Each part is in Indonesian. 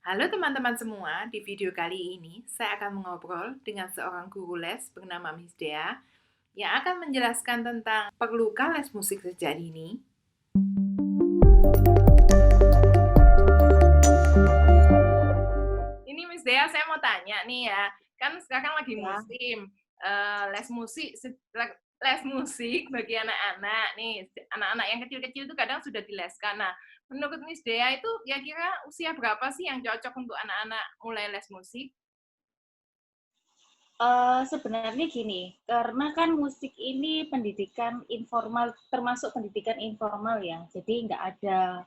Halo teman-teman semua, di video kali ini saya akan mengobrol dengan seorang guru les bernama Miss Dea yang akan menjelaskan tentang perlukah les musik sejak dini. Ini Miss Dea, saya mau tanya nih ya, kan sekarang lagi Ya, musim les musik, les musik bagi anak-anak nih, anak-anak yang kecil-kecil itu kadang sudah dileskan. Nah, menurut Miss Dea itu kira-kira usia berapa sih yang cocok untuk anak-anak mulai les musik? sebenarnya gini, karena kan musik ini pendidikan informal, termasuk pendidikan informal ya, jadi nggak ada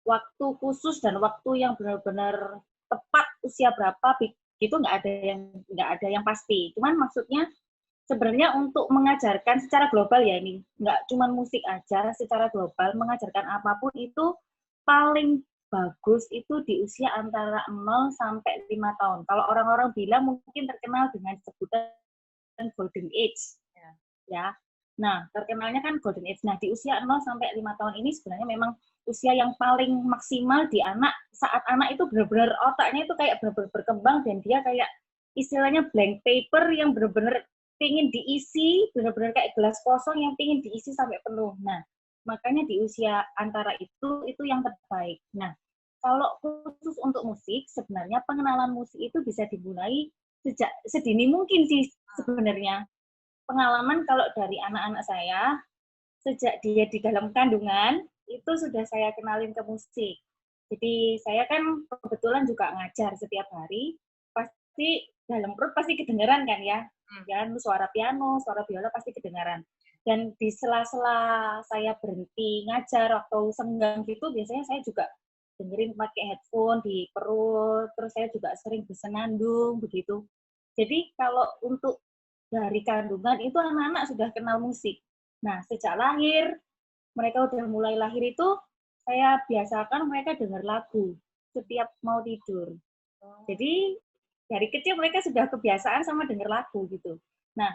waktu khusus dan waktu yang benar-benar tepat usia berapa, itu nggak ada yang pasti. Cuman maksudnya sebenarnya untuk mengajarkan secara global ya ini, nggak cuma musik aja, secara global mengajarkan apapun itu paling bagus itu di usia antara 0 sampai 5 tahun. Kalau orang-orang bilang mungkin terkenal dengan sebutan golden age, Ya. ya. Nah, terkenalnya kan golden age. Nah, di usia 0 sampai 5 tahun ini sebenarnya memang usia yang paling maksimal di anak, saat anak itu benar-benar otaknya itu kayak benar-benar berkembang dan dia kayak istilahnya blank paper yang benar-benar pingin diisi, benar-benar kayak gelas kosong yang pingin diisi sampai penuh. Nah, makanya di usia antara itu yang terbaik. Nah, kalau khusus untuk musik, sebenarnya pengenalan musik itu bisa dimulai sejak sedini mungkin sih sebenarnya. Pengalaman kalau dari anak-anak saya, sejak dia di dalam kandungan, itu sudah saya kenalin ke musik. Jadi saya kan kebetulan juga ngajar setiap hari, pasti dalam perut pasti kedengeran kan ya, Hmm. kan suara piano, suara biola pasti kedengaran. Dan di sela-sela saya berhenti ngajar waktu senggang gitu, biasanya saya juga dengerin pakai headphone di perut, terus saya juga sering bersenandung begitu. Jadi kalau untuk dari kandungan itu anak-anak sudah kenal musik. Nah, sejak lahir, mereka udah mulai lahir itu, saya biasakan mereka dengar lagu setiap mau tidur. Oh. Jadi dari kecil mereka sudah kebiasaan sama dengar lagu gitu. Nah,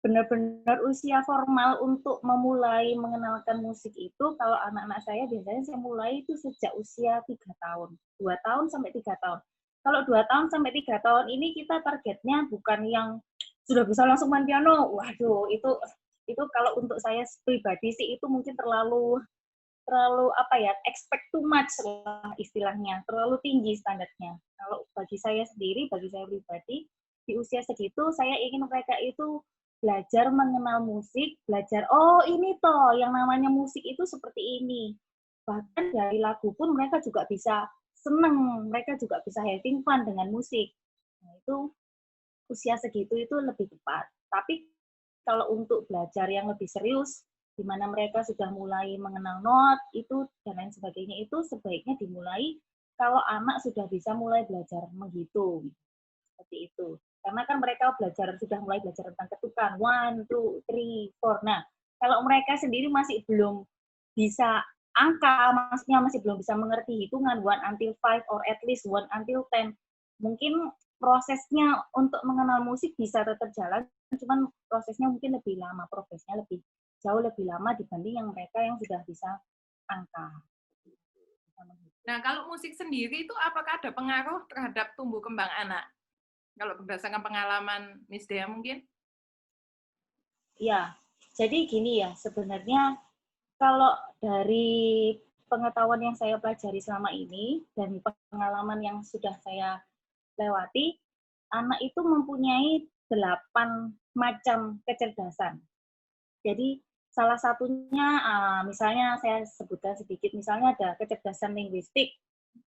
benar-benar usia formal untuk memulai mengenalkan musik itu kalau anak-anak saya biasanya saya mulai itu sejak usia 3 tahun, 2 tahun sampai 3 tahun. Kalau 2 tahun sampai 3 tahun ini kita targetnya bukan yang sudah bisa langsung main piano. Waduh, itu kalau untuk saya pribadi sih itu mungkin terlalu terlalu apa ya, expect too much lah istilahnya, terlalu tinggi standarnya. Kalau bagi saya sendiri, bagi saya pribadi, di usia segitu saya ingin mereka itu belajar mengenal musik, belajar, oh ini toh yang namanya musik itu seperti ini. Bahkan dari lagu pun mereka juga bisa seneng, mereka juga bisa having fun dengan musik. Nah, itu usia segitu itu lebih tepat. Tapi kalau untuk belajar yang lebih serius, di mana mereka sudah mulai mengenal not, itu dan lain sebagainya, itu sebaiknya dimulai kalau anak sudah bisa mulai belajar menghitung, seperti itu. Karena kan mereka sudah mulai belajar tentang ketukan, one, two, three, four. Nah, kalau mereka sendiri masih belum bisa angka, maksudnya masih belum bisa mengerti hitungan one until five or at least one until ten, mungkin prosesnya untuk mengenal musik bisa tetap jalan, cuman prosesnya mungkin lebih lama, progresnya jauh lebih lama dibanding yang mereka yang sudah bisa angka. Nah, kalau musik sendiri itu apakah ada pengaruh terhadap tumbuh kembang anak? Kalau berdasarkan pengalaman Miss Dea mungkin? Ya, jadi gini ya, sebenarnya kalau dari pengetahuan yang saya pelajari selama ini dan pengalaman yang sudah saya lewati, anak itu mempunyai 8 macam kecerdasan. Jadi salah satunya, misalnya saya sebutkan sedikit, misalnya ada kecerdasan linguistik,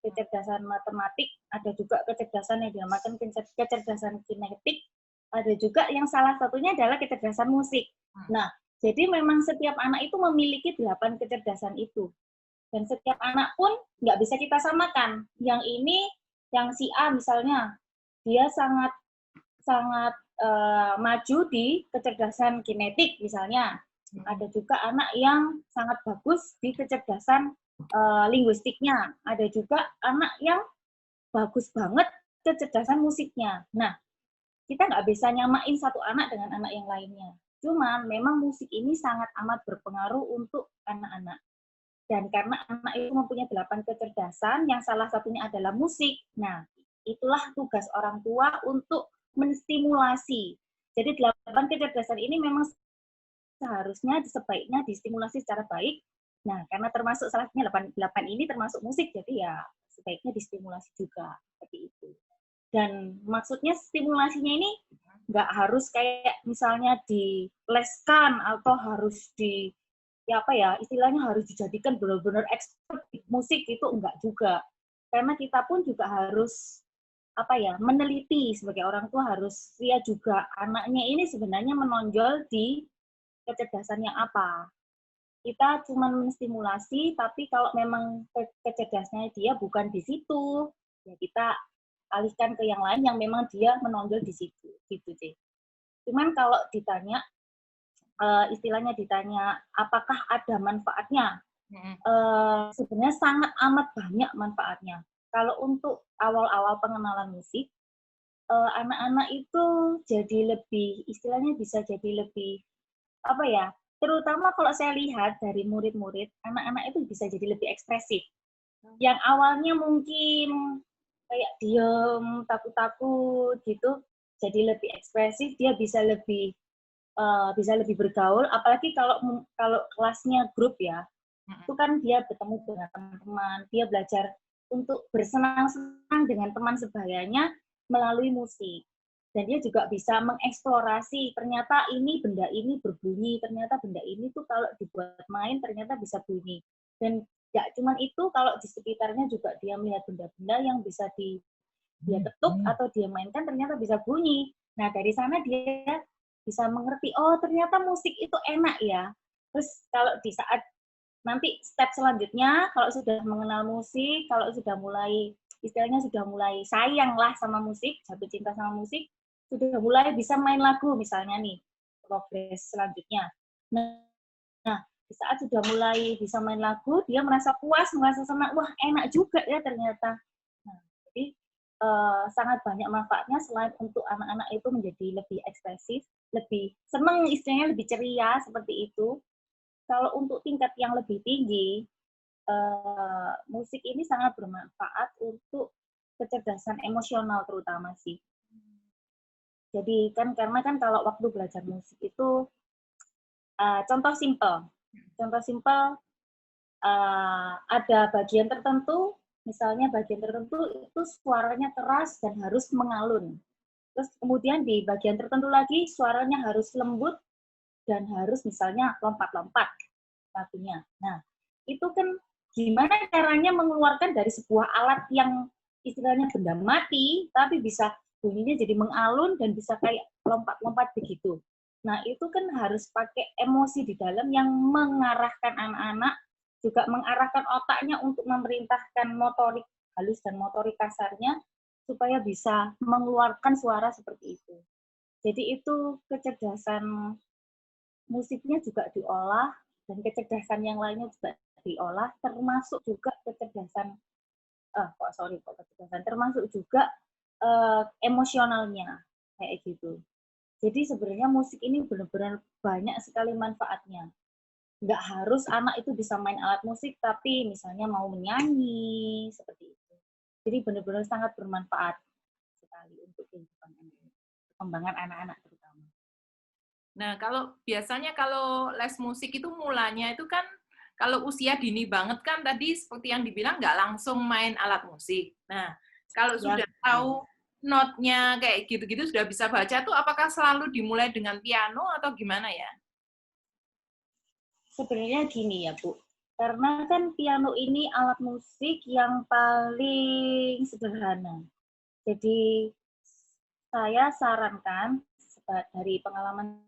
kecerdasan matematik, ada juga kecerdasan yang dinamakan kecerdasan kinetik, ada juga yang salah satunya adalah kecerdasan musik. Hmm. Nah, jadi memang setiap anak itu memiliki 8 kecerdasan itu. Dan setiap anak pun nggak bisa kita samakan. Yang ini, yang si A misalnya, dia sangat sangat maju di kecerdasan kinetik misalnya. Ada juga anak yang sangat bagus di kecerdasan linguistiknya. Ada juga anak yang bagus banget kecerdasan musiknya. Nah, kita nggak bisa nyamain satu anak dengan anak yang lainnya. Cuman memang musik ini sangat amat berpengaruh untuk anak-anak. Dan karena anak itu mempunyai 8 kecerdasan, yang salah satunya adalah musik. Nah, itulah tugas orang tua untuk menstimulasi. Jadi 8 kecerdasan ini memang seharusnya sebaiknya distimulasi secara baik. Nah, karena termasuk salah satunya 8 ini termasuk musik, jadi ya sebaiknya distimulasi juga seperti itu. Dan maksudnya stimulasinya ini nggak harus kayak misalnya dileskan atau harus ya apa ya, istilahnya harus dijadikan benar-benar expert musik, itu enggak juga. Karena kita pun juga harus apa ya, meneliti sebagai orang tua, harus lihat juga anaknya ini sebenarnya menonjol di kecerdasan yang apa. Kita cuma menstimulasi, tapi kalau memang kecerdasannya dia bukan di situ, ya kita alihkan ke yang lain yang memang dia menonjol di situ, gitu sih. Cuman kalau ditanya, istilahnya ditanya, apakah ada manfaatnya? Sebenarnya sangat amat banyak manfaatnya. Kalau untuk awal-awal pengenalan musik, anak-anak itu jadi lebih, istilahnya bisa jadi lebih, apa ya, terutama kalau saya lihat dari murid-murid, anak-anak itu bisa jadi lebih ekspresif. Yang awalnya mungkin kayak diem, takut-takut gitu, jadi lebih ekspresif, dia bisa lebih bergaul, apalagi kalau kalau kelasnya grup ya, itu kan dia bertemu dengan teman-teman, dia belajar untuk bersenang-senang dengan teman sebayanya melalui musik. Dan dia juga bisa mengeksplorasi, ternyata ini benda ini berbunyi, ternyata benda ini tuh kalau dibuat main ternyata bisa bunyi. Dan nggak cuma itu, kalau di sekitarnya juga dia melihat benda-benda yang bisa dia ketuk atau dia mainkan ternyata bisa bunyi. Nah, dari sana dia bisa mengerti, oh ternyata musik itu enak ya. Terus kalau di saat nanti step selanjutnya, kalau sudah mengenal musik, kalau sudah mulai, istilahnya sudah mulai sayang lah sama musik, jatuh cinta sama musik, sudah mulai bisa main lagu misalnya nih, progres selanjutnya. Nah, di saat sudah mulai bisa main lagu, dia merasa puas, merasa senang, wah enak juga ya ternyata. Nah, jadi sangat banyak manfaatnya selain untuk anak-anak itu menjadi lebih ekspresif, lebih senang, istilahnya lebih ceria, seperti itu. Kalau untuk tingkat yang lebih tinggi, musik ini sangat bermanfaat untuk kecerdasan emosional terutama sih. Jadi kan karena kan kalau waktu belajar musik itu contoh simpel ada bagian tertentu, misalnya bagian tertentu itu suaranya keras dan harus mengalun. Terus kemudian di bagian tertentu lagi suaranya harus lembut dan harus misalnya lompat-lompat lagunya. Nah, itu kan gimana caranya mengeluarkan dari sebuah alat yang istilahnya benda mati, tapi bisa bunyinya jadi mengalun dan bisa kayak lompat-lompat begitu. Nah, itu kan harus pakai emosi di dalam yang mengarahkan anak-anak, juga mengarahkan otaknya untuk memerintahkan motorik halus dan motorik kasarnya, supaya bisa mengeluarkan suara seperti itu. Jadi itu kecerdasan musiknya juga diolah, dan kecerdasan yang lainnya juga diolah, termasuk juga kecerdasan, termasuk juga emosionalnya, kayak gitu. Jadi sebenarnya musik ini benar-benar banyak sekali manfaatnya. Nggak harus anak itu bisa main alat musik, tapi misalnya mau menyanyi, seperti itu. Jadi benar-benar sangat bermanfaat sekali untuk kehidupan anak-anak, perkembangan anak-anak terutama. Nah, biasanya kalau les musik itu mulanya itu kan kalau usia dini banget kan tadi seperti yang dibilang nggak langsung main alat musik. Nah, kalau Ya, sudah tahu notnya kayak gitu-gitu sudah bisa baca tuh apakah selalu dimulai dengan piano atau gimana ya? sebenarnya gini ya, Bu. Karena kan piano ini alat musik yang paling sederhana. Jadi saya sarankan dari pengalaman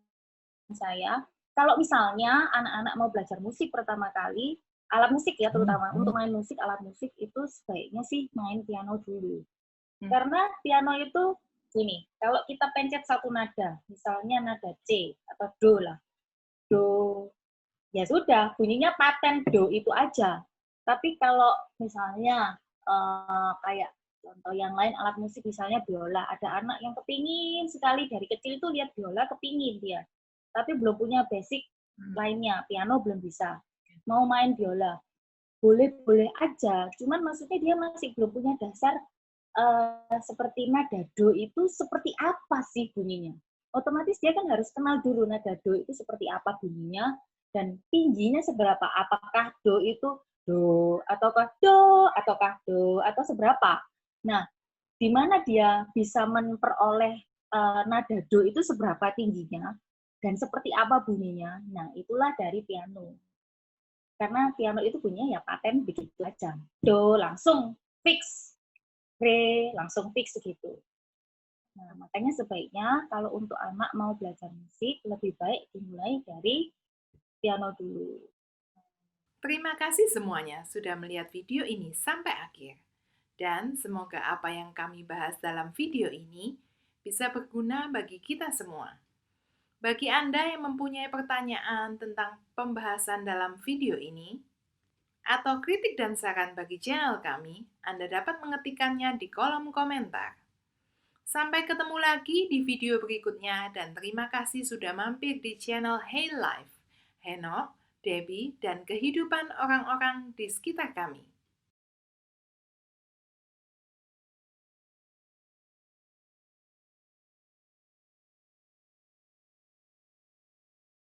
saya, kalau misalnya anak-anak mau belajar musik pertama kali, alat musik ya terutama, untuk main musik, alat musik itu sebaiknya sih main piano dulu. Karena piano itu gini, kalau kita pencet satu nada, misalnya nada C atau Do lah, Do, ya sudah, bunyinya paten Do itu aja. Tapi kalau misalnya kayak contoh yang lain alat musik misalnya biola, ada anak yang kepingin sekali dari kecil itu lihat biola, kepingin dia, tapi belum punya basic lainnya, piano belum bisa, mau main biola. boleh-boleh aja, cuman maksudnya dia masih belum punya dasar seperti nada do itu seperti apa sih bunyinya. Otomatis dia kan harus kenal dulu nada do itu seperti apa bunyinya dan tingginya seberapa. Apakah do itu do ataukah do ataukah do atau seberapa. Nah, di mana dia bisa memperoleh nada do itu seberapa tingginya dan seperti apa bunyinya. Nah, itulah dari piano. Karena piano itu bunyinya ya paten begitu aja. Do langsung fix, re langsung fix gitu. Nah, makanya sebaiknya kalau untuk anak mau belajar musik, lebih baik dimulai dari piano dulu. Terima kasih semuanya sudah melihat video ini sampai akhir. Dan semoga apa yang kami bahas dalam video ini bisa berguna bagi kita semua. Bagi Anda yang mempunyai pertanyaan tentang pembahasan dalam video ini, atau kritik dan saran bagi channel kami, Anda dapat mengetikkannya di kolom komentar. Sampai ketemu lagi di video berikutnya dan terima kasih sudah mampir di channel Hey Life, Henok, Debbie, dan kehidupan orang-orang di sekitar kami.